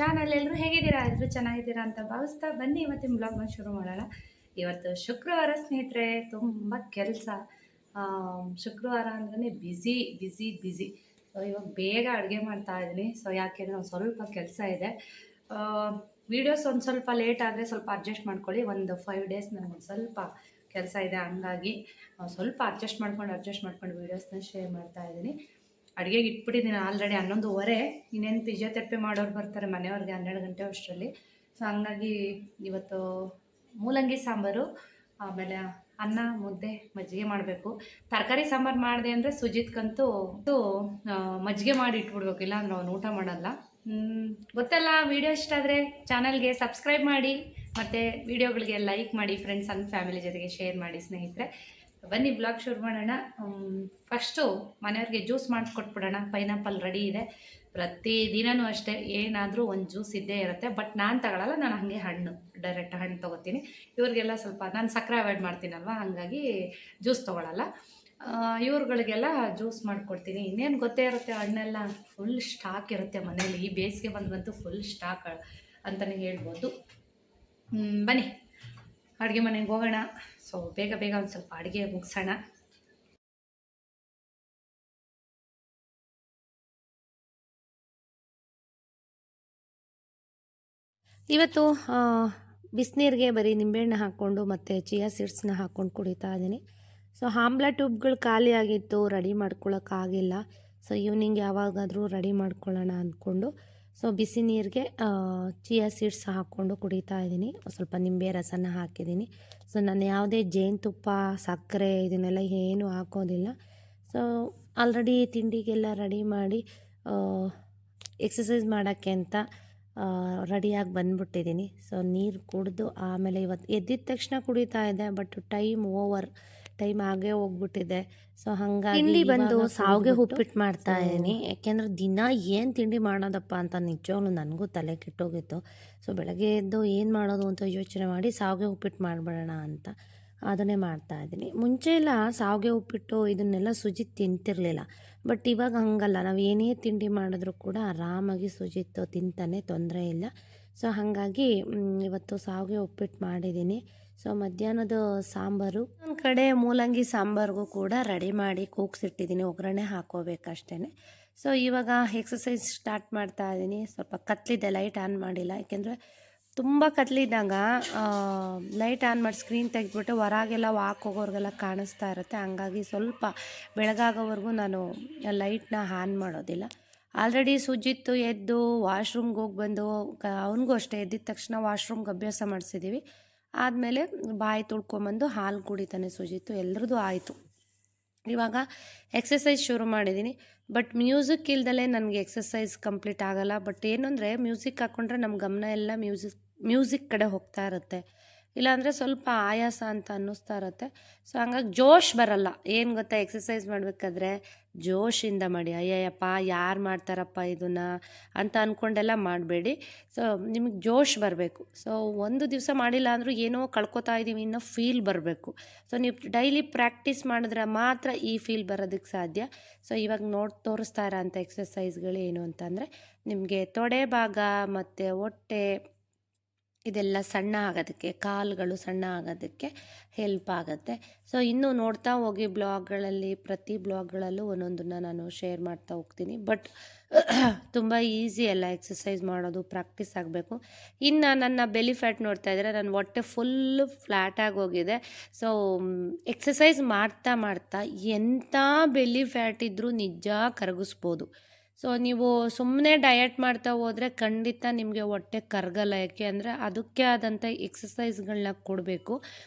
Channel. ಎಲ್ಲರೂ ಹೇಗಿದ್ದೀರಾ? ಎಲ್ಲರೂ ಚೆನ್ನಾಗಿದ್ದೀರಾ ಅಂತ ಭಾವಿಸ್ತಾ ಬನ್ನಿ ಇವತ್ತಿನ ಬ್ಲಾಗ್ನ ಶುರು ಮಾಡೋಣ. ಇವತ್ತು ಶುಕ್ರವಾರ ಸ್ನೇಹಿತರೆ, ತುಂಬ ಕೆಲಸ. ಶುಕ್ರವಾರ ಅಂದ್ರೆ ಬ್ಯುಸಿ ಬ್ಯುಸಿ ಬ್ಯುಸಿ. ಸೊ ಇವಾಗ ಬೇಗ ಅಡುಗೆ ಮಾಡ್ತಾ ಇದ್ದೀನಿ. ಸೊ ಯಾಕೆಂದರೆ ಒಂದು ಸ್ವಲ್ಪ ಕೆಲಸ ಇದೆ. ವೀಡಿಯೋಸ್ ಒಂದು ಸ್ವಲ್ಪ ಲೇಟ್ ಆದರೆ ಸ್ವಲ್ಪ ಅಡ್ಜಸ್ಟ್ ಮಾಡ್ಕೊಳ್ಳಿ. ಒಂದು 5 ಡೇಸ್ ನನಗೊಂದು ಸ್ವಲ್ಪ ಕೆಲಸ ಇದೆ, ಹಂಗಾಗಿ ಸ್ವಲ್ಪ ಅಡ್ಜಸ್ಟ್ ಮಾಡ್ಕೊಂಡು ವೀಡಿಯೋಸ್ನ ಶೇರ್ ಮಾಡ್ತಾ ಇದ್ದೀನಿ. ಅಡುಗೆಗೆ ಇಟ್ಬಿಟ್ಟಿದ್ದೀನಿ ಆಲ್ರೆಡಿ 11:15. ಇನ್ನೇನು ಫಿಸಿಯೋಥೆರಪಿ ಮಾಡೋರು ಬರ್ತಾರೆ ಮನೆಯವ್ರಿಗೆ 12 ಗಂಟೆ ಅಷ್ಟರಲ್ಲಿ. ಸೊ ಹಂಗಾಗಿ ಇವತ್ತು ಮೂಲಂಗಿ ಸಾಂಬಾರು, ಆಮೇಲೆ ಅನ್ನ, ಮುದ್ದೆ, ಮಜ್ಜಿಗೆ ಮಾಡಬೇಕು. ತರಕಾರಿ ಸಾಂಬಾರು ಮಾಡಿದೆ ಅಂದರೆ ಸುಜಿತ್ಕಂತೂ ಮಜ್ಜಿಗೆ ಮಾಡಿ ಇಟ್ಬಿಡ್ಬೇಕು, ಇಲ್ಲಾಂದ್ರೆ ಅವ್ನು ಊಟ ಮಾಡಲ್ಲ. ಗೊತ್ತಲ್ಲ, ವಿಡಿಯೋ ಇಷ್ಟ ಆದರೆ ಚಾನಲ್ಗೆ ಸಬ್ಸ್ಕ್ರೈಬ್ ಮಾಡಿ, ಮತ್ತು ವಿಡಿಯೋಗಳಿಗೆ ಲೈಕ್ ಮಾಡಿ, ಫ್ರೆಂಡ್ಸ್ ಆ್ಯಂಡ್ ಫ್ಯಾಮಿಲಿ ಜೊತೆಗೆ ಶೇರ್ ಮಾಡಿ ಸ್ನೇಹಿತರೆ. ಬನ್ನಿ ಬ್ಲಾಗ್ ಶುರು ಮಾಡೋಣ. ಫಸ್ಟು ಮನೆಯವ್ರಿಗೆ ಜ್ಯೂಸ್ ಮಾಡಿಸ್ಕೊಟ್ಬಿಡೋಣ. ಪೈನಾಪಲ್ ರೆಡಿ ಇದೆ. ಪ್ರತಿದಿನವೂ ಅಷ್ಟೇ, ಏನಾದರೂ ಒಂದು ಜ್ಯೂಸ್ ಇದ್ದೇ ಇರುತ್ತೆ. ಬಟ್ ನಾನು ತಗೊಳ್ಳಲ್ಲ, ನಾನು ಹಾಗೆ ಡೈರೆಕ್ಟ್ ಹಣ್ಣು ತೊಗೋತೀನಿ. ಇವ್ರಿಗೆಲ್ಲ ಸ್ವಲ್ಪ ನಾನು ಸಕ್ಕರೆ ಅವಾಯ್ಡ್ ಮಾಡ್ತೀನಲ್ವ, ಹಾಗಾಗಿ ಜ್ಯೂಸ್ ತೊಗೊಳ್ಳಲ್ಲ. ಇವ್ರುಗಳಿಗೆಲ್ಲ ಜ್ಯೂಸ್ ಮಾಡಿಕೊಡ್ತೀನಿ. ಇನ್ನೇನು ಗೊತ್ತೇ ಇರುತ್ತೆ, ಹಣ್ಣೆಲ್ಲ ಫುಲ್ ಸ್ಟಾಕ್ ಇರುತ್ತೆ ಮನೇಲಿ. ಈ ಬೇಸಿಗೆ ಬಂದಂತೂ ಫುಲ್ ಸ್ಟಾಕ್ ಅಂತಲೇ ಹೇಳ್ಬೋದು. ಬನ್ನಿ ಅಡುಗೆ ಮನೆಗೆ ಹೋಗೋಣ. ಸೊ ಬೇಗ ಒಂದು ಸ್ವಲ್ಪ ಅಡುಗೆ ಮುಗಿಸೋಣ. ಇವತ್ತು ಬಿಸಿನೀರಿಗೆ ಬರೀ ನಿಂಬೆಹಣ್ಣು ಹಾಕ್ಕೊಂಡು ಮತ್ತು ಚಿಯಾ ಸೀಡ್ಸ್ನ ಹಾಕ್ಕೊಂಡು ಕುಡಿತಾ ಇದ್ದೀನಿ. ಸೊ ಆಮ್ಲ ಟ್ಯೂಬ್ಗಳು ಖಾಲಿ ಆಗಿತ್ತು, ರೆಡಿ ಮಾಡ್ಕೊಳ್ಳೋಕ್ಕಾಗಿಲ್ಲ. ಸೊ ಈವ್ನಿಂಗ್ ಯಾವಾಗಾದರೂ ರೆಡಿ ಮಾಡ್ಕೊಳ್ಳೋಣ ಅಂದ್ಕೊಂಡು ಸೊ ಬಿಸಿ ನೀರಿಗೆ ಚಿಯಾ ಸೀಡ್ಸ್ ಹಾಕ್ಕೊಂಡು ಕುಡಿತಾ ಇದ್ದೀನಿ. ಸ್ವಲ್ಪ ನಿಂಬೆ ರಸನ ಹಾಕಿದ್ದೀನಿ. ಸೊ ನಾನು ಯಾವುದೇ ಜೇನುತುಪ್ಪ, ಸಕ್ಕರೆ ಇದನ್ನೆಲ್ಲ ಏನೂ ಹಾಕೋದಿಲ್ಲ. ಸೊ ಆಲ್ರೆಡಿ ತಿಂಡಿಗೆಲ್ಲ ರೆಡಿ ಮಾಡಿ ಎಕ್ಸಸೈಸ್ ಮಾಡೋಕ್ಕೆ ಅಂತ ರೆಡಿಯಾಗಿ ಬಂದ್ಬಿಟ್ಟಿದ್ದೀನಿ. ಸೊ ನೀರು ಕುಡಿದು ಆಮೇಲೆ ಇವತ್ತು ಎದ್ದಿದ ತಕ್ಷಣ ಕುಡಿತಾ ಇದ್ದೆ, ಬಟ್ ಟೈಮ್ ಆಗೇ ಹೋಗ್ಬಿಟ್ಟಿದೆ. ಸೊ ಹಾಗಾಗಿ ತಿಂಡಿ ಬಂದು ಸಾವಿಗೆ ಉಪ್ಪಿಟ್ಟು ಮಾಡ್ತಾ ಇದ್ದೀನಿ. ಯಾಕೆಂದರೆ ದಿನ ಏನು ತಿಂಡಿ ಮಾಡೋದಪ್ಪ ಅಂತ ನಿಜವಾಗ್ಲೂ ನನಗೂ ತಲೆ ಕೆಟ್ಟೋಗಿತ್ತು. ಸೊ ಬೆಳಗ್ಗೆ ಎದ್ದು ಏನು ಮಾಡೋದು ಅಂತ ಯೋಚನೆ ಮಾಡಿ ಸಾವಿಗೆ ಉಪ್ಪಿಟ್ಟು ಮಾಡಿಬಿಡೋಣ ಅಂತ ಅದನ್ನೇ ಮಾಡ್ತಾ ಇದ್ದೀನಿ. ಮುಂಚೆ ಎಲ್ಲ ಸಾವಿಗೆ ಉಪ್ಪಿಟ್ಟು ಇದನ್ನೆಲ್ಲ ಸುಜಿತ್ ತಿಂತಿರಲಿಲ್ಲ. ಬಟ್ ಇವಾಗ ಹಂಗಲ್ಲ, ನಾವು ಏನೇ ತಿಂಡಿ ಮಾಡಿದ್ರೂ ಕೂಡ ಆರಾಮಾಗಿ ಸುಜಿತ್ ತಿಂತಾನೆ, ತೊಂದರೆ ಇಲ್ಲ. ಸೊ ಹಾಗಾಗಿ ಇವತ್ತು ಸಾವಿಗೆ ಉಪ್ಪಿಟ್ಟು ಮಾಡಿದ್ದೀನಿ. ಸೊ ಮಧ್ಯಾಹ್ನದ ಸಾಂಬಾರು ಒಂದು ಕಡೆ ಮೂಲಂಗಿ ಸಾಂಬಾರಿಗೂ ಕೂಡ ರೆಡಿ ಮಾಡಿ ಕೂಗ್ಸಿಟ್ಟಿದ್ದೀನಿ, ಒಗ್ಗರಣೆ ಹಾಕೋಬೇಕಷ್ಟೇ. ಸೊ ಇವಾಗ ಎಕ್ಸಸೈಸ್ ಸ್ಟಾರ್ಟ್ ಮಾಡ್ತಾ ಇದ್ದೀನಿ. ಸ್ವಲ್ಪ ಕತ್ಲಿದೆ, ಲೈಟ್ ಆನ್ ಮಾಡಿಲ್ಲ. ಯಾಕೆಂದರೆ ತುಂಬ ಕತ್ಲಿದ್ದಾಗ ಲೈಟ್ ಆನ್ ಮಾಡಿ ಸ್ಕ್ರೀನ್ ತೆಗೆದ್ಬಿಟ್ಟು ಹೊರಗೆಲ್ಲ ವಾಕ್ ಹೋಗೋರಿಗೆಲ್ಲ ಕಾಣಿಸ್ತಾ ಇರುತ್ತೆ. ಹಂಗಾಗಿ ಸ್ವಲ್ಪ ಬೆಳಗಾಗೋವರೆಗೂ ನಾನು ಲೈಟ್ನ ಆನ್ ಮಾಡೋದಿಲ್ಲ. ಆಲ್ರೆಡಿ ಸುಜಿತ್ತು ಎದ್ದು ವಾಶ್ರೂಮ್ಗೆ ಹೋಗಿ ಬಂದು ಅವನಿಗೂ ಅಷ್ಟೇ ಎದ್ದಿದ ತಕ್ಷಣ ವಾಶ್ರೂಮ್ಗೆ ಅಭ್ಯಾಸ ಮಾಡಿಸಿದ್ದೀವಿ. ಆದಮೇಲೆ ಬಾಯಿ ತುಳ್ಕೊಂಬಂದು ಹಾಲು ಕುಡಿತಾನೆ ಸುಜಿತ್ತು. ಎಲ್ಲರದ್ದು ಆಯಿತು. ಇವಾಗ ಎಕ್ಸಸೈಸ್ ಶುರು ಮಾಡಿದ್ದೀನಿ. ಬಟ್ ಮ್ಯೂಸಿಕ್ ಇಲ್ದಲೇ ನನಗೆ ಎಕ್ಸಸೈಸ್ ಕಂಪ್ಲೀಟ್ ಆಗೋಲ್ಲ. ಬಟ್ ಏನು ಅಂದರೆ ಮ್ಯೂಸಿಕ್ ಹಾಕ್ಕೊಂಡ್ರೆ ನಮ್ಮ ಗಮನ ಎಲ್ಲ ಮ್ಯೂಸಿಕ್ ಕಡೆ ಹೋಗ್ತಾ ಇರುತ್ತೆ. ಇಲ್ಲಾಂದರೆ ಸ್ವಲ್ಪ ಆಯಾಸ ಅಂತ ಅನ್ನಿಸ್ತಾ ಇರುತ್ತೆ. ಸೊ ಹಂಗಾಗಿ ಜೋಶ್ ಬರಲ್ಲ. ಏನು ಗೊತ್ತಾ, ಎಕ್ಸಸೈಸ್ ಮಾಡಬೇಕಾದ್ರೆ ಜೋಶಿಂದ ಮಾಡಿ. ಅಯ್ಯಯ್ಯಪ್ಪ ಯಾರು ಮಾಡ್ತಾರಪ್ಪ ಇದನ್ನು ಅಂತ ಅಂದ್ಕೊಂಡೆಲ್ಲ ಮಾಡಬೇಡಿ. ಸೊ ನಿಮಗೆ ಜೋಶ್ ಬರಬೇಕು. ಸೊ ಒಂದು ದಿವಸ ಮಾಡಿಲ್ಲ ಅಂದರೂ ಏನೋ ಕಳ್ಕೊತಾ ಇದ್ದೀವಿ ಅನ್ನೋ ಫೀಲ್ ಬರಬೇಕು. ಸೊ ನೀವು ಡೈಲಿ ಪ್ರಾಕ್ಟೀಸ್ ಮಾಡಿದ್ರೆ ಮಾತ್ರ ಈ ಫೀಲ್ ಬರೋದಕ್ಕೆ ಸಾಧ್ಯ. ಸೊ ಇವಾಗ ತೋರಿಸ್ತಾ ಇರೋಂಥ ಎಕ್ಸಸೈಸ್ಗಳು ಏನು ಅಂತಂದರೆ, ನಿಮಗೆ ತೊಡೆ ಭಾಗ ಮತ್ತು ಹೊಟ್ಟೆ ಇದೆಲ್ಲ ಸಣ್ಣ ಆಗೋದಕ್ಕೆ, ಕಾಲುಗಳು ಸಣ್ಣ ಆಗೋದಕ್ಕೆ ಹೆಲ್ಪ್ ಆಗುತ್ತೆ. ಸೊ ಇನ್ನೂ ನೋಡ್ತಾ ಹೋಗಿ ಪ್ರತಿ ಬ್ಲಾಗ್ಗಳಲ್ಲೂ ಒಂದೊಂದನ್ನು ನಾನು ಶೇರ್ ಮಾಡ್ತಾ ಹೋಗ್ತೀನಿ. ಬಟ್ ತುಂಬ ಈಸಿ ಅಲ್ಲ ಎಕ್ಸಸೈಸ್ ಮಾಡೋದು, ಪ್ರಾಕ್ಟೀಸ್ ಆಗಬೇಕು. ಇನ್ನು ನನ್ನ ಬೆಲಿ ಫ್ಯಾಟ್ ನೋಡ್ತಾ ಇದ್ದರೆ ನನ್ನ ಹೊಟ್ಟೆ ಫುಲ್ಲು ಫ್ಲ್ಯಾಟಾಗಿ ಹೋಗಿದೆ. ಸೊ ಎಕ್ಸಸೈಸ್ ಮಾಡ್ತಾ ಎಂಥ ಬೆಲಿ ಫ್ಯಾಟ್ ಇದ್ದರೂ ನಿಜ ಕರಗಿಸ್ಬೋದು. ಸೊ ನೀವು ಸುಮ್ಮನೆ ಡಯಟ್ ಮಾಡ್ತಾ ಹೋದರೆ ಖಂಡಿತ ನಿಮಗೆ ಹೊಟ್ಟೆ ಕರಗಲ್ಲ. ಯಾಕೆ ಅಂದರೆ ಅದಕ್ಕೆ ಆದಂಥ ಎಕ್ಸಸೈಸ್ಗಳನ್ನ ಕೊಡಬೇಕು.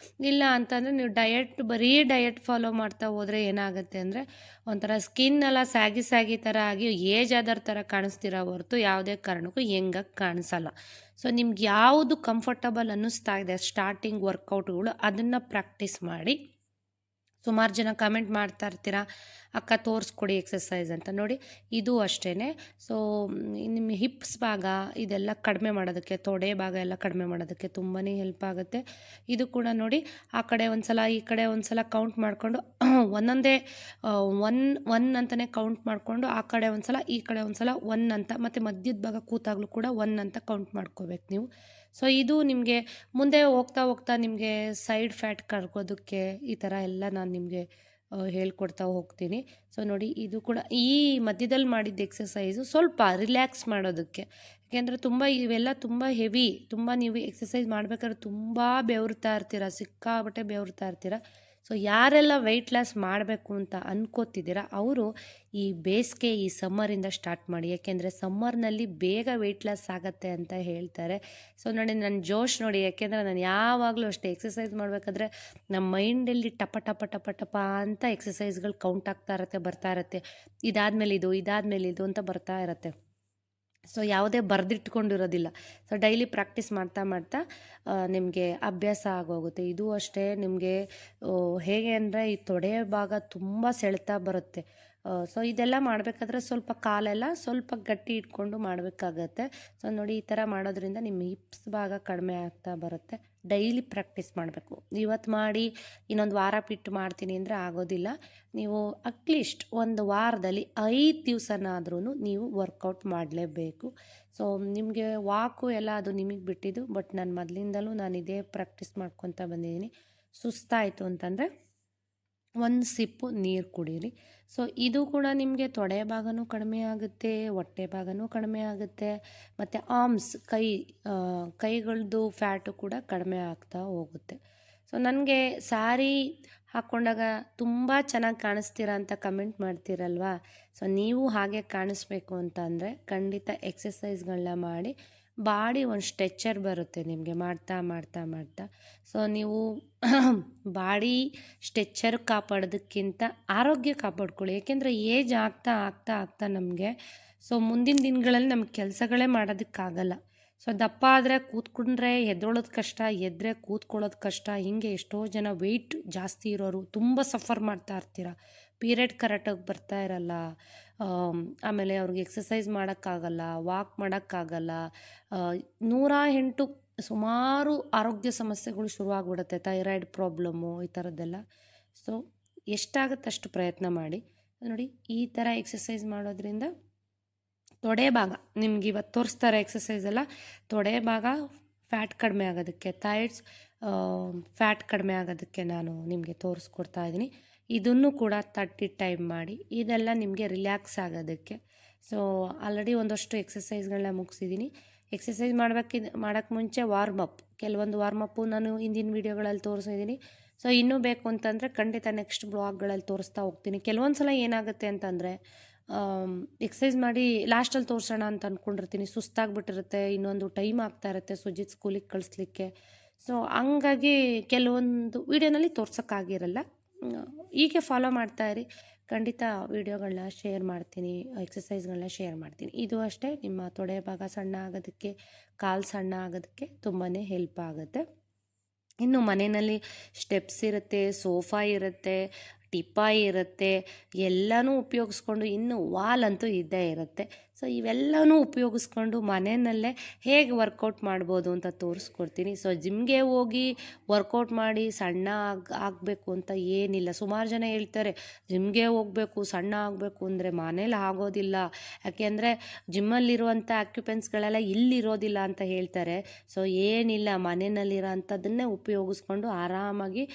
ಇಲ್ಲ ಅಂತಂದರೆ ನೀವು ಬರೀ ಡಯಟ್ ಫಾಲೋ ಮಾಡ್ತಾ ಹೋದರೆ ಏನಾಗುತ್ತೆ ಅಂದರೆ ಒಂಥರ ಸ್ಕಿನ್ನೆಲ್ಲ ಸ್ಯಾಗಿ ಥರ ಆಗಿ ಏಜ್ ಆದರ ಥರ ಕಾಣಿಸ್ತಿರೋ ಹೊರತು ಯಾವುದೇ ಕಾರಣಕ್ಕೂ ಹೆಂಗಾಗಿ ಕಾಣಿಸಲ್ಲ. ಸೊ ನಿಮ್ಗೆ ಯಾವುದು ಕಂಫರ್ಟಬಲ್ ಅನ್ನಿಸ್ತಾ ಇದೆ ಸ್ಟಾರ್ಟಿಂಗ್ ವರ್ಕೌಟ್ಗಳು ಅದನ್ನು ಪ್ರಾಕ್ಟೀಸ್ ಮಾಡಿ. ಸುಮಾರು ಜನ ಕಮೆಂಟ್ ಮಾಡ್ತಾ ಇರ್ತೀರಾ, ಅಕ್ಕ ತೋರಿಸ್ಕೊಡಿ ಎಕ್ಸಸೈಸ್ ಅಂತ. ನೋಡಿ ಇದು ಅಷ್ಟೇ. ಸೊ ನಿಮ್ಮ ಹಿಪ್ಸ್ ಭಾಗ ಇದೆಲ್ಲ ಕಡಿಮೆ ಮಾಡೋದಕ್ಕೆ, ತೊಡೆ ಭಾಗ ಎಲ್ಲ ಕಡಿಮೆ ಮಾಡೋದಕ್ಕೆ ತುಂಬಾ ಹೆಲ್ಪ್ ಆಗುತ್ತೆ. ಇದು ಕೂಡ ನೋಡಿ, ಆ ಕಡೆ ಒಂದು ಸಲ ಈ ಕಡೆ ಒಂದು ಸಲ ಕೌಂಟ್ ಮಾಡಿಕೊಂಡು ಒಂದೊಂದೇ ಒನ್ ಅಂತಲೇ ಕೌಂಟ್ ಮಾಡಿಕೊಂಡು ಆ ಕಡೆ ಒಂದು ಸಲ ಈ ಕಡೆ ಒಂದು ಸಲ ಒನ್ ಅಂತ, ಮತ್ತು ಮಧ್ಯದ ಭಾಗ ಕೂತಾಗಲೂ ಕೂಡ ಒನ್ ಅಂತ ಕೌಂಟ್ ಮಾಡ್ಕೋಬೇಕು ನೀವು. ಸೊ ಇದು ನಿಮಗೆ ಮುಂದೆ ಹೋಗ್ತಾ ಹೋಗ್ತಾ ನಿಮಗೆ ಸೈಡ್ ಫ್ಯಾಟ್ ಕರ್ಗೋದಕ್ಕೆ ಈ ಥರ ಎಲ್ಲ ನಾನು ನಿಮಗೆ ಹೇಳ್ಕೊಡ್ತಾ ಹೋಗ್ತೀನಿ. ಸೊ ನೋಡಿ, ಇದು ಕೂಡ ಈ ಮಧ್ಯದಲ್ಲಿ ಮಾಡಿದ್ದ ಎಕ್ಸಸೈಸು ಸ್ವಲ್ಪ ರಿಲ್ಯಾಕ್ಸ್ ಮಾಡೋದಕ್ಕೆ. ಯಾಕೆಂದರೆ ಇವೆಲ್ಲ ತುಂಬ ಹೆವಿ, ತುಂಬ ನೀವು ಎಕ್ಸಸೈಸ್ ಮಾಡಬೇಕಾದ್ರೆ ತುಂಬ ಬೆವರ್ತಾ ಇರ್ತೀರ, ಸಿಕ್ಕಾಬಟ್ಟೆ ಬೆವರ್ತಾ ಇರ್ತೀರ. ಸೊ ಯಾರೆಲ್ಲ ವೆಯ್ಟ್ ಲಾಸ್ ಮಾಡಬೇಕು ಅಂತ ಅನ್ಕೋತಿದ್ದೀರಾ ಅವರು ಈ ಬೇಸಿಗೆ, ಈ ಸಮ್ಮರಿಂದ ಸ್ಟಾರ್ಟ್ ಮಾಡಿ. ಯಾಕೆಂದರೆ ಸಮ್ಮರ್ನಲ್ಲಿ ಬೇಗ ವೆಯ್ಟ್ ಲಾಸ್ ಆಗುತ್ತೆ ಅಂತ ಹೇಳ್ತಾರೆ. ಸೊ ನೋಡಿ ನನ್ನ ಜೋಶ್ ನೋಡಿ, ಯಾಕೆಂದರೆ ನಾನು ಯಾವಾಗಲೂ ಅಷ್ಟೇ ಎಕ್ಸಸೈಸ್ ಮಾಡಬೇಕಾದ್ರೆ ನಮ್ಮ ಮೈಂಡಲ್ಲಿ ಟಪ ಟಪ ಟಪ ಟಪ ಅಂತ ಎಕ್ಸಸೈಸ್ಗಳು ಕೌಂಟ್ ಆಗ್ತಾ ಇರುತ್ತೆ, ಬರ್ತಾ ಇರುತ್ತೆ. ಇದಾದಮೇಲೆ ಇದು ಅಂತ ಬರ್ತಾ ಇರುತ್ತೆ. ಸೊ ಯಾವುದೇ ಬರೆದಿಟ್ಕೊಂಡಿರೋದಿಲ್ಲ. ಸೊ ಡೈಲಿ ಪ್ರಾಕ್ಟೀಸ್ ಮಾಡ್ತಾ ಮಾಡ್ತಾ ನಿಮಗೆ ಅಭ್ಯಾಸ ಆಗೋಗುತ್ತೆ. ಇದು ಅಷ್ಟೇ ನಿಮಗೆ ಹೇಗೆ ಅಂದರೆ ಈ ತೊಡೆಯ ಭಾಗ ತುಂಬ ಸೆಳೆತ ಬರುತ್ತೆ. ಸೊ ಇದೆಲ್ಲ ಮಾಡಬೇಕಾದ್ರೆ ಸ್ವಲ್ಪ ಕಾಲೆಲ್ಲ ಸ್ವಲ್ಪ ಗಟ್ಟಿ ಇಟ್ಕೊಂಡು ಮಾಡಬೇಕಾಗತ್ತೆ. ಸೊ ನೋಡಿ, ಈ ಥರ ಮಾಡೋದ್ರಿಂದ ನಿಮ್ಮ ಹಿಪ್ಸ್ ಭಾಗ ಕಡಿಮೆ ಆಗ್ತಾ ಬರುತ್ತೆ. ಡೈಲಿ ಪ್ರಾಕ್ಟೀಸ್ ಮಾಡಬೇಕು. ಇವತ್ತು ಮಾಡಿ ಇನ್ನೊಂದು ವಾರ ಬಿಟ್ಟು ಮಾಡ್ತೀನಿ ಅಂದರೆ ಆಗೋದಿಲ್ಲ. ನೀವು ಅಟ್ಲೀಸ್ಟ್ ಒಂದು ವಾರದಲ್ಲಿ 5 ದಿವಸನಾದ್ರೂ ನೀವು ವರ್ಕೌಟ್ ಮಾಡಲೇಬೇಕು. ಸೊ ನಿಮಗೆ ವಾಕು ಎಲ್ಲ ಅದು ನಿಮಗೆ ಬಿಟ್ಟಿದ್ದು. ಬಟ್ ನಾನು ಮೊದಲಿಂದಲೂ ನಾನು ಇದೇ ಪ್ರಾಕ್ಟೀಸ್ ಮಾಡ್ಕೊತಾ ಬಂದಿದ್ದೀನಿ. ಸುಸ್ತಾಯಿತು ಅಂತಂದರೆ 1 ಸಿಪ್ಪು ನೀರು ಕುಡೀರಿ. ಸೊ ಇದು ಕೂಡ ನಿಮಗೆ ತೊಡೆ ಭಾಗನೂ ಕಡಿಮೆ ಆಗುತ್ತೆ, ಹೊಟ್ಟೆ ಭಾಗನೂ ಕಡಿಮೆ ಆಗುತ್ತೆ, ಮತ್ತು ಆರ್ಮ್ಸ್ ಕೈಗಳದ್ದು ಫ್ಯಾಟು ಕೂಡ ಕಡಿಮೆ ಆಗ್ತಾ ಹೋಗುತ್ತೆ. ಸೊ ನನಗೆ ಸ್ಯಾರಿ ಹಾಕ್ಕೊಂಡಾಗ ತುಂಬ ಚೆನ್ನಾಗಿ ಕಾಣಿಸ್ತೀರಾ ಅಂತ ಕಮೆಂಟ್ ಮಾಡ್ತೀರಲ್ವಾ. ಸೊ ನೀವು ಹಾಗೆ ಕಾಣಿಸ್ಬೇಕು ಅಂತ ಅಂದರೆ ಖಂಡಿತ ಎಕ್ಸಸೈಸ್ಗಳನ್ನ ಮಾಡಿ. ಬಾಡಿ ಒಂದು ಸ್ಟ್ರೆಚ್ಚರ್ ಬರುತ್ತೆ ನಿಮಗೆ ಮಾಡ್ತಾ ಮಾಡ್ತಾ ಮಾಡ್ತಾ. ಸೊ ನೀವು ಬಾಡಿ ಸ್ಟ್ರೆಚ್ಚರ್ ಕಾಪಾಡೋದಕ್ಕಿಂತ ಆರೋಗ್ಯ ಕಾಪಾಡ್ಕೊಳ್ಳಿ. ಏಕೆಂದರೆ ಏಜ್ ಆಗ್ತಾ ಆಗ್ತಾ ಆಗ್ತಾ ನಮಗೆ ಸೊ ಮುಂದಿನ ದಿನಗಳಲ್ಲಿ ನಮ್ಗೆ ಕೆಲಸಗಳೇ ಮಾಡೋದಕ್ಕಾಗಲ್ಲ. ಸೊ ದಪ್ಪ ಆದರೆ ಕೂತ್ಕೊಂಡ್ರೆ ಎದ್ದೇಳೋದು ಕಷ್ಟ, ಎದ್ದರೆ ಕೂತ್ಕೊಳ್ಳೋದು ಕಷ್ಟ. ಹೀಗೆ ಎಷ್ಟೋ ಜನ ವೆಯ್ಟ್ ಜಾಸ್ತಿ ಇರೋರು ತುಂಬ ಸಫರ್ ಮಾಡ್ತಾ ಇರ್ತೀರ. ಪೀರಿಯಡ್ ಕರೆಕ್ಟಾಗಿ ಬರ್ತಾ ಇರಲ್ಲ, ಆಮೇಲೆ ಅವ್ರಿಗೆ ಎಕ್ಸಸೈಸ್ ಮಾಡೋಕ್ಕಾಗಲ್ಲ, ವಾಕ್ ಮಾಡೋಕ್ಕಾಗಲ್ಲ. 108 ಸುಮಾರು ಆರೋಗ್ಯ ಸಮಸ್ಯೆಗಳು ಶುರುವಾಗ್ಬಿಡುತ್ತೆ, ಥೈರಾಯ್ಡ್ ಪ್ರಾಬ್ಲಮ್ಮು ಈ ಥರದ್ದೆಲ್ಲ. ಸೊ ಎಷ್ಟಾಗುತ್ತೆ ಅಷ್ಟು ಪ್ರಯತ್ನ ಮಾಡಿ. ನೋಡಿ, ಈ ಥರ ಎಕ್ಸಸೈಸ್ ಮಾಡೋದ್ರಿಂದ ತೊಡೆ ಭಾಗ ನಿಮ್ಗೆ ಇವತ್ತು ತೋರಿಸ್ತಾರೆ ಎಕ್ಸಸೈಸ್ ಎಲ್ಲ. ತೊಡೆ ಭಾಗ ಫ್ಯಾಟ್ ಕಡಿಮೆ ಆಗೋದಕ್ಕೆ, ಥೈಡ್ಸ್ ಫ್ಯಾಟ್ ಕಡಿಮೆ ಆಗೋದಕ್ಕೆ ನಾನು ನಿಮಗೆ ತೋರಿಸ್ಕೊಡ್ತಾ ಇದ್ದೀನಿ. ಇದನ್ನು ಕೂಡ 30 ಟೈಮ್ ಮಾಡಿ. ಇದೆಲ್ಲ ನಿಮಗೆ ರಿಲ್ಯಾಕ್ಸ್ ಆಗೋದಕ್ಕೆ. ಸೊ ಆಲ್ರೆಡಿ ಒಂದಷ್ಟು ಎಕ್ಸಸೈಸ್ಗಳನ್ನ ಮುಗಿಸಿದ್ದೀನಿ. ಎಕ್ಸಸೈಸ್ ಮಾಡೋಕ್ಕೆ ಮುಂಚೆ ಕೆಲವೊಂದು ವಾರ್ಮಪ್ಪು ನಾನು ಹಿಂದಿನ ವೀಡಿಯೋಗಳಲ್ಲಿ ತೋರಿಸಿದ್ದೀನಿ. ಸೊ ಇನ್ನೂ ಬೇಕು ಅಂತಂದರೆ ಖಂಡಿತ ನೆಕ್ಸ್ಟ್ ಬ್ಲಾಗ್ಗಳಲ್ಲಿ ತೋರಿಸ್ತಾ ಹೋಗ್ತೀನಿ. ಕೆಲವೊಂದು ಸಲ ಏನಾಗುತ್ತೆ ಅಂತಂದರೆ ಎಕ್ಸಸೈಸ್ ಮಾಡಿ ಲಾಸ್ಟಲ್ಲಿ ತೋರಿಸೋಣ ಅಂತ ಅಂದ್ಕೊಂಡಿರ್ತೀನಿ, ಸುಸ್ತಾಗ್ಬಿಟ್ಟಿರುತ್ತೆ, ಇನ್ನೊಂದು ಟೈಮ್ ಆಗ್ತಾ ಇರುತ್ತೆ ಸುಜಿತ್ ಸ್ಕೂಲಿಗೆ ಕಳಿಸ್ಲಿಕ್ಕೆ. ಸೊ ಹಂಗಾಗಿ ಕೆಲವೊಂದು ವೀಡಿಯೋನಲ್ಲಿ ತೋರ್ಸೋಕ್ಕಾಗಿರಲ್ಲ. ಹೀಗೆ ಫಾಲೋ ಮಾಡ್ತಾಯಿರಿ. ಖಂಡಿತ ವೀಡಿಯೋಗಳನ್ನ ಶೇರ್ ಮಾಡ್ತೀನಿ, ಎಕ್ಸಸೈಸ್ಗಳನ್ನ ಶೇರ್ ಮಾಡ್ತೀನಿ. ಇದು ಅಷ್ಟೇ ನಿಮ್ಮ ತೊಡೆ ಭಾಗ ಸಣ್ಣ ಆಗೋದಕ್ಕೆ, ಕಾಲು ಸಣ್ಣ ಆಗೋದಕ್ಕೆ ತುಂಬಾ ಹೆಲ್ಪ್ ಆಗುತ್ತೆ. ಇನ್ನು ಮನೆಯಲ್ಲಿ ಸ್ಟೆಪ್ಸ್ ಇರುತ್ತೆ, ಸೋಫಾ ಇರುತ್ತೆ, ಟಿಪಾಯಿ ಇರುತ್ತೆ, ಎಲ್ಲನೂ ಉಪಯೋಗಿಸ್ಕೊಂಡು, ಇನ್ನು ವಾಲ್ ಅಂತೂ ಇದ್ದೇ ಇರುತ್ತೆ. ಸೊ ಇವೆಲ್ಲನೂ ಉಪಯೋಗಿಸ್ಕೊಂಡು ಮನೆಯಲ್ಲೇ ಹೇಗೆ ವರ್ಕೌಟ್ ಮಾಡ್ಬೋದು ಅಂತ ತೋರಿಸ್ಕೊಡ್ತೀನಿ. ಸೊ ಜಿಮ್ಗೆ ಹೋಗಿ ವರ್ಕೌಟ್ ಮಾಡಿ ಸಣ್ಣ ಆಗಬೇಕು ಅಂತ ಏನಿಲ್ಲ. ಸುಮಾರು ಜನ ಹೇಳ್ತಾರೆ ಜಿಮ್ಗೆ ಹೋಗಬೇಕು, ಸಣ್ಣ ಆಗಬೇಕು ಅಂದರೆ. ಮನೇಲಿ ಆಗೋದಿಲ್ಲ, ಯಾಕೆಂದರೆ ಜಿಮ್ಮಲ್ಲಿರುವಂಥ ಆಕ್ಯುಪೆನ್ಸ್ಗಳೆಲ್ಲ ಇಲ್ಲಿರೋದಿಲ್ಲ ಅಂತ ಹೇಳ್ತಾರೆ. ಸೊ ಏನಿಲ್ಲ, ಮನೆಯಲ್ಲಿರೋ ಅಂಥದ್ದನ್ನೇ ಉಪಯೋಗಿಸ್ಕೊಂಡು ಆರಾಮಾಗಿ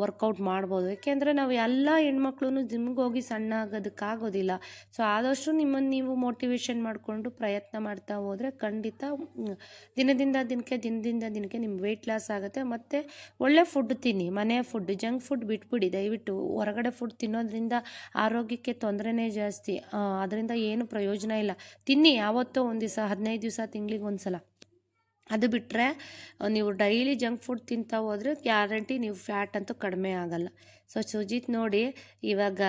ವರ್ಕೌಟ್ ಮಾಡ್ಬೋದು. ಯಾಕೆಂದರೆ ನಾವು ಎಲ್ಲ ಹೆಣ್ಮಕ್ಳು ಜಿಮ್ಗೆ ಹೋಗಿ ಸಣ್ಣ ಆಗೋದಕ್ಕಾಗೋದಿಲ್ಲ. ಸೊ ಆದಷ್ಟು ನಿಮ್ಮನ್ನು ನೀವು ಮೋಟಿವೇಶನ್ ಮಾಡಿಕೊಂಡು ಪ್ರಯತ್ನ ಮಾಡ್ತಾ ಹೋದರೆ ಖಂಡಿತ ದಿನದಿಂದ ದಿನಕ್ಕೆ ನಿಮ್ಮ ವೆಯ್ಟ್ ಲಾಸ್ ಆಗುತ್ತೆ. ಮತ್ತು ಒಳ್ಳೆ ಫುಡ್ ತಿನ್ನಿ, ಮನೆಯ ಫುಡ್, ಜಂಕ್ ಫುಡ್ ಬಿಟ್ಬಿಡಿ ದಯವಿಟ್ಟು. ಹೊರಗಡೆ ಫುಡ್ ತಿನ್ನೋದ್ರಿಂದ ಆರೋಗ್ಯಕ್ಕೆ ತೊಂದರೆನೇ ಜಾಸ್ತಿ, ಅದರಿಂದ ಏನು ಪ್ರಯೋಜನ ಇಲ್ಲ. ತಿನ್ನಿ ಯಾವತ್ತೋ ಒಂದು ದಿವಸ, 15 ದಿವಸ, ತಿಂಗಳಿಗೆ ಒಂದು ಸಲ, ಅದು ಬಿಟ್ಟರೆ ನೀವು ಡೈಲಿ ಜಂಕ್ ಫುಡ್ ತಿಂತಾ ಹೋದರೆ ಗ್ಯಾರಂಟಿ ನೀವು ಫ್ಯಾಟ್ ಅಂತೂ ಕಡಿಮೆ ಆಗಲ್ಲ. ಸೊ ಸುಜಿತ್ ನೋಡಿ ಇವಾಗ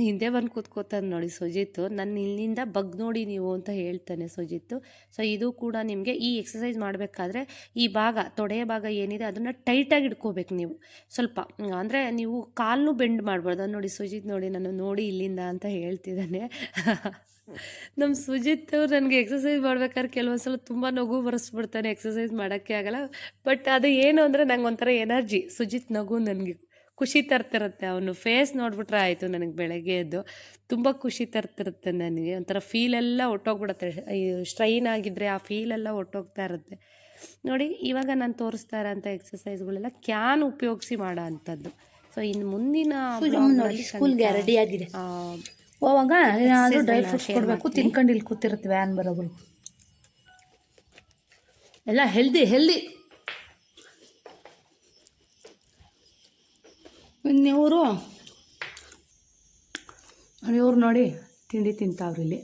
ಹಿಂದೆ ಬಂದು ಕೂತ್ಕೋತಾನೆ ನೋಡಿ ಸುಜಿತ್ತು. ನನ್ನ ಇಲ್ಲಿಂದ ನೋಡಿ ನೀವು ಅಂತ ಹೇಳ್ತಾನೆ ಸುಜಿತ್ತು. ಸೊ ಇದು ಕೂಡ ನಿಮಗೆ ಈ ಎಕ್ಸಸೈಸ್ ಮಾಡಬೇಕಾದ್ರೆ ಈ ಭಾಗ ತೊಡೆಯ ಭಾಗ ಏನಿದೆ ಅದನ್ನು ಟೈಟಾಗಿ ಇಟ್ಕೋಬೇಕು ನೀವು ಸ್ವಲ್ಪ. ಅಂದರೆ ನೀವು ಕಾಲನ್ನು ಬೆಂಡ್ ಮಾಡ್ಬಾರ್ದು. ಅದು ನೋಡಿ ಸುಜಿತ್ ನೋಡಿ ನಾನು ನೋಡಿ ಇಲ್ಲಿಂದ ಅಂತ ಹೇಳ್ತಿದ್ದಾನೆ. ನಮ್ಮ ಸುಜಿತ್ ಅವ್ರು ನನಗೆ ಎಕ್ಸಸೈಸ್ ಮಾಡ್ಬೇಕಾದ್ರೆ ಕೆಲವೊಂದ್ಸಲ ತುಂಬ ನಗು ಬರೆಸ್ಬಿಡ್ತಾನೆ, ಎಕ್ಸಸೈಸ್ ಮಾಡೋಕ್ಕೆ ಆಗಲ್ಲ. ಬಟ್ ಅದು ಏನು ಅಂದರೆ ನಂಗೆ ಒಂಥರ ಎನರ್ಜಿ. ಸುಜಿತ್ ನಗು ನನಗೆ ಖುಷಿ ತರ್ತಿರುತ್ತೆ. ಅವನು ಫೇಸ್ ನೋಡಿಬಿಟ್ರೆ ಆಯಿತು ನನಗೆ ಬೆಳಗ್ಗೆ ಎದ್ದು ತುಂಬ ಖುಷಿ ತರ್ತಿರುತ್ತೆ. ನನಗೆ ಒಂಥರ ಫೀಲೆಲ್ಲ ಒಟ್ಟೋಗ್ಬಿಡುತ್ತೆ. ಈ ಸ್ಟ್ರೈನ್ ಆಗಿದ್ದರೆ ಆ ಫೀಲೆಲ್ಲ ಒಟ್ಟೋಗ್ತಾ ಇರುತ್ತೆ ನೋಡಿ. ಇವಾಗ ನಾನು ತೋರಿಸ್ತಾ ಇರೋಂಥ ಎಕ್ಸಸೈಸ್ಗಳೆಲ್ಲ ಕ್ಯಾನ್ ಉಪಯೋಗಿಸಿ ಮಾಡೋ ಅಂಥದ್ದು. ಸೊ ಇನ್ನು ಮುಂದಿನ ಸ್ಕೂಲ್ಗೆ ರೆಡಿ ಆಗಿದೆ. ಹೋವಾಗ ಏನಾದರೂ ಡ್ರೈ ಫ್ರೂಟ್ಸ್ ಕೊಡಬೇಕು, ತಿನ್ಕೊಂಡು ಇಲ್ಲಿ ಕೂತಿರುತ್ತೆ ವ್ಯಾನ್ ಬರೋಗಳು. ಎಲ್ಲ ಹೆಲ್ದಿ. ಇವ್ರು ನೋಡಿ ತಿಂಡಿ ತಿಂತಾವ್ರಿ ಇಲ್ಲಿ.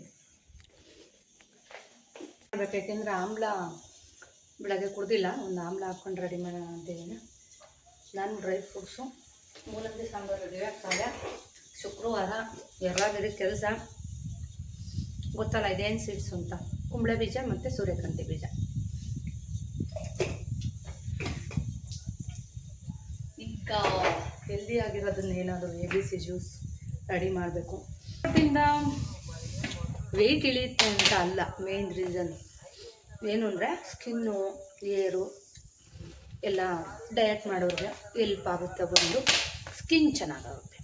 ಯಾಕೆಂದರೆ ಆಮ್ಲ ಬೆಳಗ್ಗೆ ಕುಡ್ದಿಲ್ಲ, ಒಂದು ಆಮ್ಲ ಹಾಕ್ಕೊಂಡು ರೆಡಿ ಮಾಡೋಣ ಅಂತಿದ್ದೀನಿ. ನಾನು ಡ್ರೈ ಫ್ರೂಟ್ಸು ಮೂಲಂಗಿ ಸಾಂಬಾರು ರೆಡಿ ಆಗ್ತಾರೆ. ಶುಕ್ರವಾರ ಎಲ್ಲಾದರೂ ಕೆಲಸ ಗೊತ್ತಲ್ಲ ಇದೇನು ಸೀಡ್ಸು ಅಂತ. ಕುಂಬಳೆ ಬೀಜ ಮತ್ತು ಸೂರ್ಯಕಾಂತಿ ಬೀಜ. ಈಗ ಹೆಲ್ದಿ ಆಗಿರೋದನ್ನ ಏನಾದರೂ ABC ಜ್ಯೂಸ್ ರೆಡಿ ಮಾಡಬೇಕು. ಒಟ್ಟಿಂದ ವೆಯ್ಟ್ ಇಳಿಯುತ್ತೆ ಅಂತ ಅಲ್ಲ, ಮೇನ್ ರೀಸನ್ ಏನು ಅಂದರೆ ಸ್ಕಿನ್ನು ಏರು ಎಲ್ಲ ಡಯಟ್ ಮಾಡೋರಿಗೆ ಹೆಲ್ಪ್ ಆಗುತ್ತೆ. ಬಂದು ಸ್ಕಿನ್ ಚೆನ್ನಾಗಾಗುತ್ತೆ,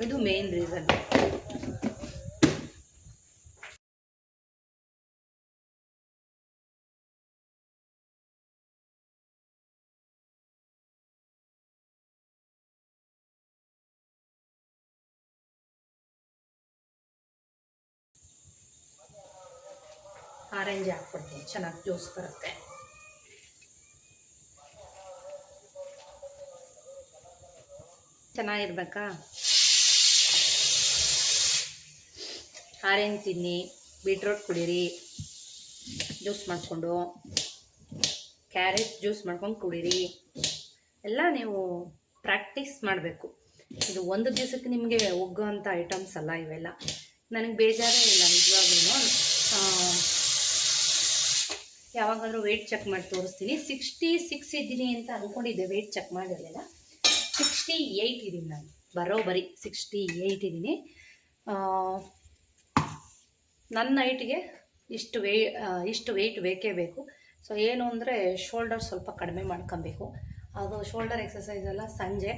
ಇದು ಮೇನ್ ರೀಸನ್. ಆರೆಂಜ್ ಹಾಕ್ಕೊಡ್ತೀನಿ, ಚೆನ್ನಾಗಿ ಜ್ಯೂಸ್ ಬರುತ್ತೆ. ಚೆನ್ನಾಗಿರ್ಬೇಕಾ? ಆರೆಂಜ್ ತಿನ್ನಿ, ಬೀಟ್ರೋಟ್ ಕುಡೀರಿ ಜ್ಯೂಸ್ ಮಾಡಿಕೊಂಡು, ಕ್ಯಾರೆಟ್ ಜ್ಯೂಸ್ ಮಾಡ್ಕೊಂಡು ಕುಡೀರಿ. ಎಲ್ಲ ನೀವು ಪ್ರಾಕ್ಟೀಸ್ ಮಾಡಬೇಕು. ಇದು ಒಂದು ದಿವಸಕ್ಕೆ ನಿಮಗೆ ಒಗ್ಗೋ ಅಂಥ ಐಟಮ್ಸ್ ಅಲ್ಲ ಇವೆಲ್ಲ. ನನಗೆ ಬೇಜಾರೇ ಇಲ್ಲ ನಿಜವಾಗ್ಲೂ. ಯಾವಾಗಾದರೂ ವೆಯ್ಟ್ ಚೆಕ್ ಮಾಡಿ ತೋರಿಸ್ತೀನಿ. 66 ಇದ್ದೀನಿ ಅಂತ ಅಂದ್ಕೊಂಡಿದ್ದೆ, ವೆಯ್ಟ್ ಚೆಕ್ ಮಾಡಿರಲಿಲ್ಲ. 68 ಇದ್ದೀನಿ ನಾನು, ಬರೋಬ್ಬರಿ 68 ಇದ್ದೀನಿ. ನನ್ನ ಹೈಟಿಗೆ ಇಷ್ಟು ವೆಯ್ಟ್ ಬೇಕೇ ಬೇಕು. ಸೊ ಏನು ಅಂದರೆ ಶೋಲ್ಡರ್ ಸ್ವಲ್ಪ ಕಡಿಮೆ ಮಾಡ್ಕೊಬೇಕು. ಅದು ಶೋಲ್ಡರ್ ಎಕ್ಸಸೈಸ್ ಎಲ್ಲ ಸಂಜೆ.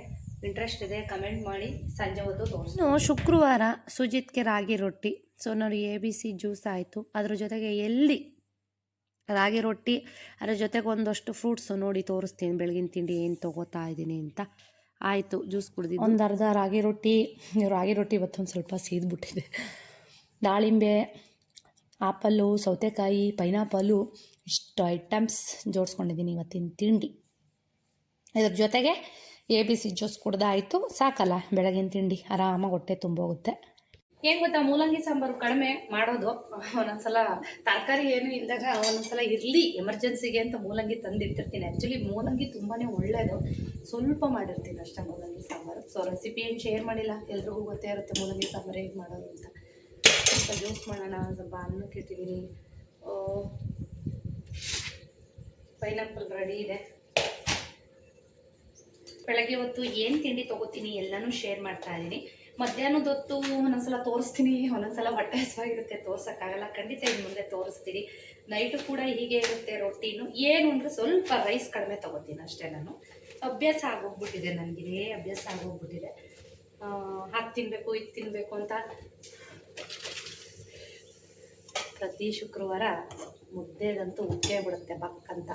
ಇಂಟ್ರೆಸ್ಟ್ ಇದೆ ಕಮೆಂಟ್ ಮಾಡಿ, ಸಂಜೆ ಹೊತ್ತು ತೋರಿಸಿ. ಶುಕ್ರವಾರ ಸುಜಿತ್ಗೆ ರಾಗಿ ರೊಟ್ಟಿ. ಸೊ ನೋಡಿ ABC ಜ್ಯೂಸ್ ಆಯಿತು, ಅದ್ರ ಜೊತೆಗೆ ರಾಗಿ ರೊಟ್ಟಿ, ಅದ್ರ ಜೊತೆಗೆ ಒಂದಷ್ಟು ಫ್ರೂಟ್ಸು ನೋಡಿ ತೋರಿಸ್ತೀನಿ ಬೆಳಗಿನ ತಿಂಡಿ ಏನು ತೊಗೋತಾ ಇದ್ದೀನಿ ಅಂತ. ಆಯಿತು, ಜ್ಯೂಸ್ ಕುಡ್ದಿದ್ದು. ಒಂದು ಅರ್ಧ ರಾಗಿ ರೊಟ್ಟಿ ಇವತ್ತೊಂದು ಸ್ವಲ್ಪ ಸೀದ್ಬಿಟ್ಟಿದೆ. ದಾಳಿಂಬೆ, ಆಪಲ್ಲು, ಸೌತೆಕಾಯಿ, ಪೈನಾಪಲ್ಲು, ಇಷ್ಟು ಐಟಮ್ಸ್ ಜೋಡಿಸ್ಕೊಂಡಿದ್ದೀನಿ ಇವತ್ತಿನ ತಿಂಡಿ. ಇದ್ರ ಜೊತೆಗೆ ABC ಜ್ಯೂಸ್ ಕುಡ್ದಾಯಿತು, ಸಾಕಲ್ಲ ಬೆಳಗಿನ ತಿಂಡಿ, ಆರಾಮಾಗಿ ಹೊಟ್ಟೆ ತುಂಬೋಗುತ್ತೆ. ಏನು ಗೊತ್ತಾ, ಮೂಲಂಗಿ ಸಾಂಬಾರು ಕಡಿಮೆ ಮಾಡೋದು. ಒಂದೊಂದ್ಸಲ ತರಕಾರಿ ಏನು ಇದ್ದಾಗ ಒಂದೊಂದ್ಸಲ ಇರಲಿ ಎಮರ್ಜೆನ್ಸಿಗೆ ಅಂತ ಮೂಲಂಗಿ ತಂದಿಟ್ಟಿರ್ತೀನಿ. ಆ್ಯಕ್ಚುಲಿ ಮೂಲಂಗಿ ತುಂಬಾ ಒಳ್ಳೆಯದು. ಸ್ವಲ್ಪ ಮಾಡಿರ್ತೀನಿ ಅಷ್ಟೇ ಮೂಲಂಗಿ ಸಾಂಬಾರು. ಸೊ ರೆಸಿಪಿ ಏನು ಶೇರ್ ಮಾಡಿಲ್ಲ, ಎಲ್ರಿಗೂ ಗೊತ್ತೇ ಇರುತ್ತೆ ಮೂಲಂಗಿ ಸಾಂಬಾರು ಹೇಗೆ ಮಾಡೋದು ಅಂತ. ಸ್ವಲ್ಪ ಜ್ಯೂಸ್ ಮಾಡೋಣ, ಸ್ವಲ್ಪ ಅನ್ನಕ್ಕೆ ಇಟ್ಟಿದ್ದೀನಿ. ಪೈನಾಪಲ್ ರೆಡಿ ಇದೆ. ಬೆಳಗ್ಗೆ ಹೊತ್ತು ಏನು ತಿಂಡಿ ತೊಗೋತೀನಿ ಎಲ್ಲನೂ ಶೇರ್ ಮಾಡ್ತಾ ಇದ್ದೀನಿ. ಮಧ್ಯಾಹ್ನದ ಹೊತ್ತು ಒಂದೊಂದ್ಸಲ ತೋರಿಸ್ತೀನಿ, ಒಂದೊಂದ್ಸಲ ಹೊಟ್ಟೆ ಹಸಿವಾಗಿರುತ್ತೆ, ತೋರ್ಸೋಕ್ಕಾಗಲ್ಲ. ಖಂಡಿತ ಇನ್ನು ಮುಂದೆ ತೋರಿಸ್ತೀನಿ. ನೈಟು ಕೂಡ ಹೀಗೆ ಇರುತ್ತೆ ರೊಟ್ಟಿನು. ಏನು ಅಂದರೆ ಸ್ವಲ್ಪ ರೈಸ್ ಕಡಿಮೆ ತೊಗೋತೀನಿ ಅಷ್ಟೇ. ನಾನು ಅಭ್ಯಾಸ ಆಗೋಗ್ಬಿಟ್ಟಿದೆ, ನನಗೆ ಅಭ್ಯಾಸ ಆಗೋಗ್ಬಿಟ್ಟಿದೆ. ಅದು ತಿನ್ನಬೇಕು ಇದು ತಿನ್ನಬೇಕು ಅಂತ. ಪ್ರತಿ ಶುಕ್ರವಾರ ಮುದ್ದೆಗಂತೂ ಉಕ್ಕೇ ಬಿಡುತ್ತೆ ಬಕ್ಕಂತ.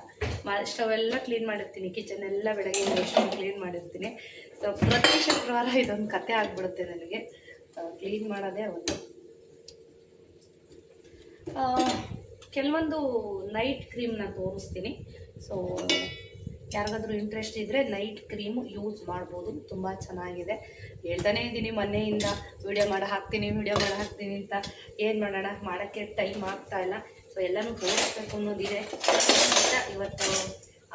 ಸ್ಟವೆಲ್ಲ ಕ್ಲೀನ್ ಮಾಡಿರ್ತೀನಿ, ಕಿಚನ್ ಎಲ್ಲ ಬೆಳಗ್ಗೆ ಎಷ್ಟು ಕ್ಲೀನ್ ಮಾಡಿರ್ತೀನಿ. ಸೊ ಪ್ರತಿ ಶುಕ್ರವಾರ ಇದೊಂದು ಕತೆ ಆಗಿಬಿಡುತ್ತೆ ನನಗೆ, ಕ್ಲೀನ್ ಮಾಡೋದೇ ಒಂದು. ಕೆಲವೊಂದು ನೈಟ್ ಕ್ರೀಮ್ನ ತೋರಿಸ್ತೀನಿ. ಸೊ ಯಾರಿಗಾದ್ರೂ ಇಂಟ್ರೆಸ್ಟ್ ಇದ್ದರೆ ನೈಟ್ ಕ್ರೀಮು ಯೂಸ್ ಮಾಡ್ಬೋದು, ತುಂಬ ಚೆನ್ನಾಗಿದೆ. ಹೇಳ್ತಾನೇ ಇದ್ದೀನಿ ಮೊನ್ನೆಯಿಂದ ವಿಡಿಯೋ ಮಾಡಿ ಹಾಕ್ತೀನಿ ಅಂತ. ಏನು ಮಾಡೋಣ, ಮಾಡೋಕ್ಕೆ ಟೈಮ್ ಆಗ್ತಾಯಿಲ್ಲ. ಸೊ ಎಲ್ಲನೂ ತೋರಿಸ್ಬೇಕು ಅನ್ನೋದಿದೆ. ಇವತ್ತು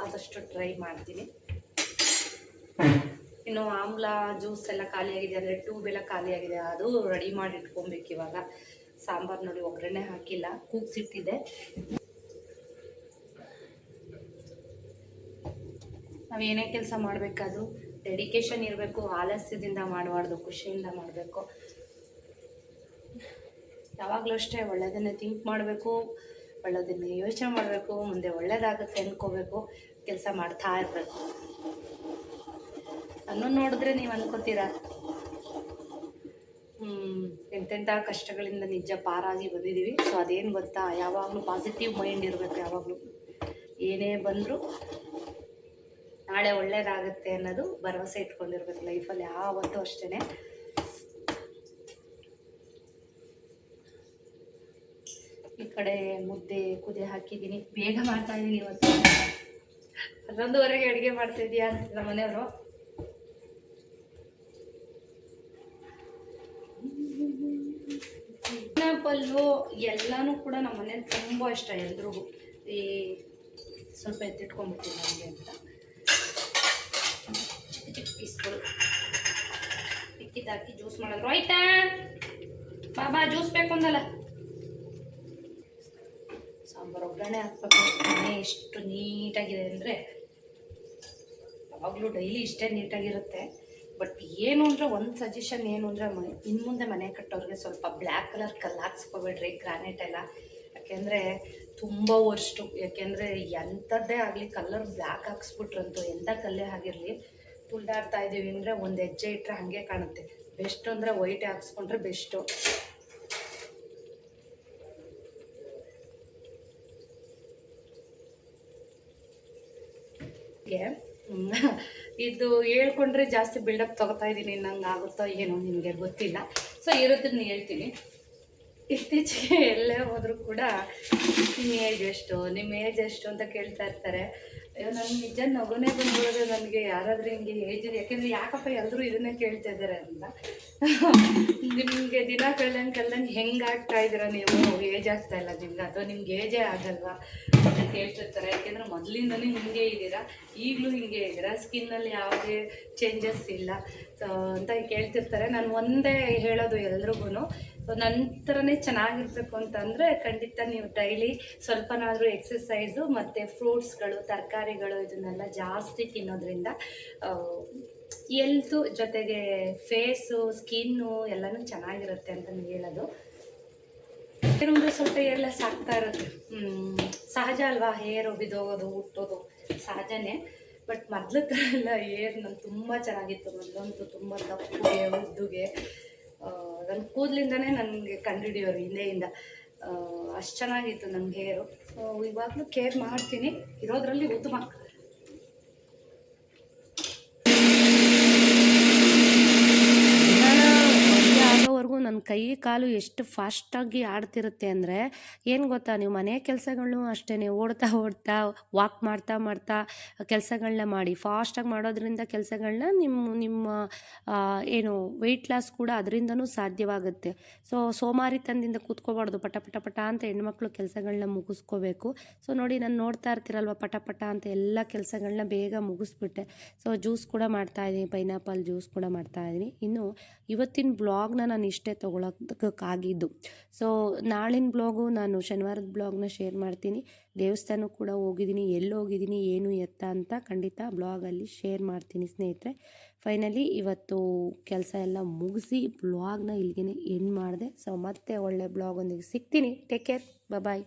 ಆದಷ್ಟು ಟ್ರೈ ಮಾಡ್ತೀನಿ. ಇನ್ನು ಆಮ್ಲ ಜ್ಯೂಸ್ ಎಲ್ಲ ಖಾಲಿಯಾಗಿದೆ, ಅಂದರೆ ಟ್ಯೂಬ್ ಎಲ್ಲ ಖಾಲಿಯಾಗಿದೆ, ಅದು ರೆಡಿ ಮಾಡಿ ಇಟ್ಕೊಬೇಕು. ಇವಾಗ ಸಾಂಬಾರು ನೋಡಿ ಒಗ್ಗರಣೆ ಹಾಕಿಲ್ಲ, ಕೂಗ್ಸಿಟ್ಟಿದ್ದೆ. ನಾವು ಏನೇ ಕೆಲಸ ಮಾಡಬೇಕಾದ್ರೂ ಡೆಡಿಕೇಶನ್ ಇರಬೇಕು, ಆಲಸ್ಯದಿಂದ ಮಾಡಬಾರ್ದು, ಖುಷಿಯಿಂದ ಮಾಡಬೇಕು. ಯಾವಾಗಲೂ ಅಷ್ಟೇ ಒಳ್ಳೆಯದನ್ನೇ ಥಿಂಕ್ ಮಾಡಬೇಕು, ಒಳ್ಳೆಯದನ್ನೇ ಯೋಚನೆ ಮಾಡಬೇಕು, ಮುಂದೆ ಒಳ್ಳೇದಾಗುತ್ತೆ ಅಂದ್ಕೋಬೇಕು, ಕೆಲಸ ಮಾಡ್ತಾ ಇರಬೇಕು. ನನ್ನನ್ನು ನೋಡಿದ್ರೆ ನೀವು ಅಂದ್ಕೋತೀರಾ ಎಂತೆಂಥ ಕಷ್ಟಗಳಿಂದ ನಿಜ ಪಾರಾಗಿ ಬಂದಿದ್ದೀವಿ. ಸೊ ಅದೇನು ಗೊತ್ತಾ, ಯಾವಾಗಲೂ ಪಾಸಿಟಿವ್ ಮೈಂಡ್ ಇರಬೇಕು. ಯಾವಾಗಲೂ ಏನೇ ಬಂದರೂ ನಾಳೆ ಒಳ್ಳೇದಾಗುತ್ತೆ ಅನ್ನೋದು ಭರವಸೆ ಇಟ್ಕೊಂಡಿರ್ಬೇಕು ಲೈಫಲ್ಲಿ ಯಾವತ್ತೂ ಅಷ್ಟೇ. ಈ ಕಡೆ ಮುದ್ದೆ ಕುದಿ ಹಾಕಿದ್ದೀನಿ, ಬೇಗ ಮಾಡ್ತಾ ಇದ್ದೀನಿ ಇವತ್ತು. 11:30ಗೆ ಅಡುಗೆ ಮಾಡ್ತಾ ಇದೀಯಾ ಅಂತ ನಮ್ಮ ಮನೆಯವರು. ಪೈನಾಪಲ್ಲು ಎಲ್ಲನೂ ಕೂಡ ನಮ್ಮ ಮನೇಲಿ ತುಂಬ ಇಷ್ಟ ಎಲ್ರಿಗೂ. ಈ ಸ್ವಲ್ಪ ಎತ್ತಿಟ್ಕೊಂಡ್ಬಿಡ್ತೀನಿ ನನಗೆ ಅಂತ ಚಿಕ್ಕ ಚಿಕ್ಕ ಪೀಸ್ಗಳು ಇಕ್ಕಿದ್ದಾಕಿ ಜ್ಯೂಸ್ ಮಾಡಿದ್ರು. ಆಯ್ತಾ ಬಾಬಾ ಜ್ಯೂಸ್ ಬೇಕು ಅಂದಲ್ಲ. ಸಾಂಬಾರು ಒಗ್ಗರಣೆ ಹಾಕ್ಬೇಕು. ಮನೆ ಎಷ್ಟು ನೀಟಾಗಿದೆ ಅಂದರೆ, ಯಾವಾಗಲೂ ಡೈಲಿ ಇಷ್ಟೇ ನೀಟಾಗಿರುತ್ತೆ. ಬಟ್ ಏನು ಅಂದರೆ ಒಂದು ಸಜೆಷನ್ ಏನು ಅಂದರೆ, ಇನ್ನು ಮುಂದೆ ಮನೆ ಕಟ್ಟೋರಿಗೆ ಸ್ವಲ್ಪ ಬ್ಲ್ಯಾಕ್ ಕಲರ್ ಕಲ್ಲು ಹಾಕ್ಸ್ಕೊಬೇಡ್ರಿ, ಗ್ರಾನೈಟ್ ಎಲ್ಲ. ಯಾಕೆಂದರೆ ತುಂಬ ವರ್ಸ್ಟು. ಯಾಕೆಂದರೆ ಎಂಥದ್ದೇ ಆಗಲಿ ಕಲರ್ ಬ್ಲ್ಯಾಕ್ ಹಾಕ್ಸ್ಬಿಟ್ರಂತೂ ಎಂಥ ಕಲ್ಲೇ ಆಗಿರಲಿ ತುಳ್ದಾಡ್ತಾ ಇದ್ದೀವಿ ಅಂದರೆ ಒಂದು ಹೆಜ್ಜೆ ಇಟ್ಟರೆ ಹಾಗೆ ಕಾಣುತ್ತೆ. ಬೆಸ್ಟು ಅಂದರೆ ವೈಟೇ ಹಾಕ್ಸ್ಕೊಂಡ್ರೆ ಬೆಸ್ಟು. ಇದು ಹೇಳ್ಕೊಂಡ್ರೆ ಜಾಸ್ತಿ ಬಿಲ್ಡಪ್ ತೊಗೋತಾ ಇದ್ದೀನಿ, ನಂಗೆ ಆಗುತ್ತೋ ಏನೋ ನಿಮಗೆ ಗೊತ್ತಿಲ್ಲ. ಸೊ ಇರೋದನ್ನ ಹೇಳ್ತೀನಿ. ಇತ್ತೀಚೆಗೆ ಎಲ್ಲೇ ಹೋದರೂ ಕೂಡ ನಿಮ್ಮ ಏಜ್ ಎಷ್ಟು ಅಂತ ಕೇಳ್ತಾ ಇರ್ತಾರೆ. ಅಯ್ಯೋ ನನಗೆ ನಿಜ ನಗುನೇ ಬಂದ್ಬಿಡೋದು ನನಗೆ. ಯಾರಾದರೂ ಹಿಂಗೆ ಏಜ್ ಇದೆ, ಯಾಕೆಂದರೆ ಯಾಕಪ್ಪ ಎಲ್ಲರೂ ಇದನ್ನೇ ಕೇಳ್ತಾ ಇದ್ದಾರೆ ಅಂತ. ನಿಮಗೆ ದಿನ ಕಳ್ದಂಗೆ ಹೆಂಗೆ ಆಗ್ತಾ ಇದ್ದೀರಾ ನೀವು? ಏಜ್ ಆಗ್ತಾ ಇಲ್ಲ ನಿಮ್ಗೆ, ಅಥವಾ ನಿಮ್ಗೆ ಏಜೇ ಆಗಲ್ವಾ ಅಂತ ಕೇಳ್ತಿರ್ತಾರೆ. ಯಾಕೆಂದರೆ ಮೊದಲಿಂದಲೂ ಹಿಂಗೆ ಇದ್ದೀರಾ, ಈಗಲೂ ಹಿಂಗೆ ಇದ್ದೀರಾ, ಸ್ಕಿನ್ನಲ್ಲಿ ಯಾವುದೇ ಚೇಂಜಸ್ ಇಲ್ಲ ಅಂತ ಕೇಳ್ತಿರ್ತಾರೆ. ನಾನು ಒಂದೇ ಹೇಳೋದು ಎಲ್ರಿಗೂ, ನನ್ನ ಥರನೇ ಚೆನ್ನಾಗಿರ್ಬೇಕು ಅಂತಂದರೆ ಖಂಡಿತ ನೀವು ಡೈಲಿ ಸ್ವಲ್ಪನಾದರೂ ಎಕ್ಸಸೈಸು ಮತ್ತು ಫ್ರೂಟ್ಸ್ಗಳು, ತರಕಾರಿಗಳು ಇದನ್ನೆಲ್ಲ ಜಾಸ್ತಿ ತಿನ್ನೋದ್ರಿಂದ ಎಲ್ತು ಜೊತೆಗೆ ಫೇಸು, ಸ್ಕಿನ್ನು ಎಲ್ಲನೂ ಚೆನ್ನಾಗಿರುತ್ತೆ ಅಂತ ಹೇಳೋದು. ಏನಂದರೆ ಸ್ವಲ್ಪ ಏರ್ಲೆಸ್ ಆಗ್ತಾ ಇರುತ್ತೆ, ಸಹಜ ಅಲ್ವಾ. ಹೇರು ಬಿದ್ದೋಗೋದು, ಹುಟ್ಟೋದು ಸಹಜನೇ. ಬಟ್ ಮೊದಲು ಥರ ಎಲ್ಲ ಏರ್ ನಾನು ತುಂಬ ಚೆನ್ನಾಗಿತ್ತು. ಮೊದಲಂತೂ ತುಂಬ ದಪ್ಪಗೆ ಉದ್ದುಗೆ ನನ್ನ ಕೂದಲಿಂದನೇ ನನಗೆ ಕಂಡುಹಿಡಿಯೋರು ಹಿಂದೆಯಿಂದ. ಅಷ್ಟು ಚೆನ್ನಾಗಿತ್ತು ನನ್ನ ಹೇರು. ಇವಾಗಲೂ ಕೇರ್ ಮಾಡ್ತೀನಿ, ಇರೋದ್ರಲ್ಲಿ ಉತ್ತಮ. ಆಗೋವರೆಗೂ ನನ್ನ ಕೈ ಕಾಲು ಎಷ್ಟು ಫಾಸ್ಟಾಗಿ ಆಡ್ತಿರುತ್ತೆ ಅಂದರೆ, ಏನು ಗೊತ್ತಾ, ನೀವು ಮನೆ ಕೆಲಸಗಳನ್ನು ಅಷ್ಟೇ ಓಡ್ತಾ ವಾಕ್ ಮಾಡ್ತಾ ಕೆಲಸಗಳನ್ನ ಮಾಡಿ. ಫಾಸ್ಟಾಗಿ ಮಾಡೋದ್ರಿಂದ ಕೆಲಸಗಳನ್ನ ನಿಮ್ಮ ಏನು ವೆಯ್ಟ್ ಲಾಸ್ ಕೂಡ ಅದರಿಂದನೂ ಸಾಧ್ಯವಾಗುತ್ತೆ. ಸೋಮಾರಿತನದಿಂದ ಕೂತ್ಕೋಬಾರ್ದು, ಪಟ ಅಂತ ಹೆಣ್ಮಕ್ಳು ಕೆಲಸಗಳನ್ನ ಮುಗಿಸ್ಕೋಬೇಕು. ಸೊ ನೋಡಿ, ನಾನು ನೋಡ್ತಾ ಇರ್ತೀರಲ್ವ, ಪಟ ಅಂತ ಎಲ್ಲ ಕೆಲಸಗಳನ್ನ ಬೇಗ ಮುಗಿಸ್ಬಿಟ್ಟೆ. ಸೊ ಜ್ಯೂಸ್ ಕೂಡ ಮಾಡ್ತಾಯಿದ್ದೀನಿ, ಪೈನಾಪಲ್ ಜ್ಯೂಸ್ ಕೂಡ ಮಾಡ್ತಾಯಿದ್ದೀನಿ. ಇನ್ನು ಇವತ್ತಿನ ಬ್ಲಾಗ್ನ ನಾನು ಇಷ್ಟೇ ತೊಗೊಳಕ್ಕಾಗಿದ್ದು. ಸೊ ನಾಳಿನ ಬ್ಲಾಗು ನಾನು ಶನಿವಾರದ ಬ್ಲಾಗ್ನ ಶೇರ್ ಮಾಡ್ತೀನಿ. ದೇವಸ್ಥಾನಕ್ಕೆ ಕೂಡ ಹೋಗಿದ್ದೀನಿ, ಎಲ್ಲಿ ಹೋಗಿದ್ದೀನಿ, ಏನು ಎತ್ತ ಅಂತ ಖಂಡಿತ ಬ್ಲಾಗಲ್ಲಿ ಶೇರ್ ಮಾಡ್ತೀನಿ ಸ್ನೇಹಿತರೆ. ಫೈನಲಿ ಇವತ್ತು ಕೆಲಸ ಎಲ್ಲ ಮುಗಿಸಿ ಬ್ಲಾಗ್ನ ಇಲ್ಲಿಗೆ ಎಂಡ್ ಮಾಡಿದೆ. ಸೊ ಮತ್ತೆ ಒಳ್ಳೆ ಬ್ಲಾಗ್ ಒಂದಿಗೆ ಸಿಗ್ತೀನಿ. ಟೇಕ್ ಕೇರ್, ಬಾಯ್.